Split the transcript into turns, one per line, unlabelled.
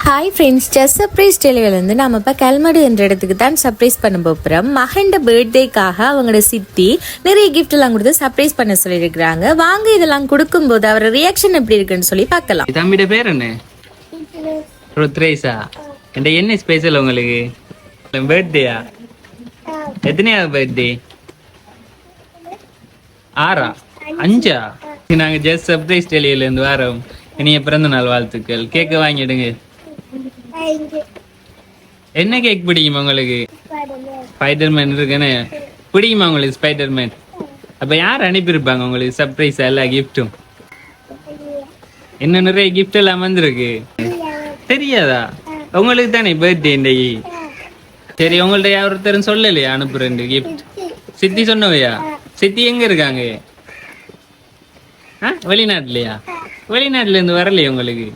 Hi friends, just surprise டெலிவிலேருந்து நம்ம இப்போ கல்மடு என்ற இடத்துக்கு தான் சர்ப்ரைஸ் பண்ண போகிறோம். மகண்ட பர்த்டேக்காக அவங்களோட சித்தி நிறைய கிஃப்ட் எல்லாம் கொடுத்து சர்ப்ரைஸ் பண்ண சொல்லியிருக்கிறாங்க. வாங்க இதெல்லாம் கொடுக்கும்போது அவர் ரியாக்ஷன் எப்படி இருக்குன்னு சொல்லி பார்க்கலாம்.
தம்பியோட பேர் என்ன? ருத்ரேஷா. என்ன ஸ்பெஷல் உங்களுக்கு? பர்த்டேயா? எத்தனையாவது பர்த்டே? 6 5 நாங்க ஜஸ்ட் சர்ப்ரைஸ் டெலிவிலேருந்து வரோம். இனிய பிறந்த நாள் வாழ்த்துக்கள். கேக்க வாங்கிடுங்க. என்ன கேக் பிடிக்குமா உங்களுக்கு? ஸ்பைடர்மேன் இருக்குன்னு பிடிக்குமா உங்களுக்கு? ஸ்பைடர்மேன் அப்ப யார் அனுப்பியிருப்பாங்க உங்களுக்கு சர்ப்ரைஸ் எல்லா கிஃப்டும்? இன்னும் நிறைய கிஃப்ட் எல்லாம் வந்திருக்கு. தெரியாதா? உங்களுக்கு தானே பர்த்டே இன்னைக்கு. சரி, உங்கள்ட்ட யாருத்தரும் சொல்லலையா அனுப்புறேன் கிஃப்ட்? சித்தி சொன்னவையா? சித்தி எங்க இருக்காங்க? வெளிநாட்டுலயா? வெளிநாட்டுல இருந்து வரலையா உங்களுக்கு?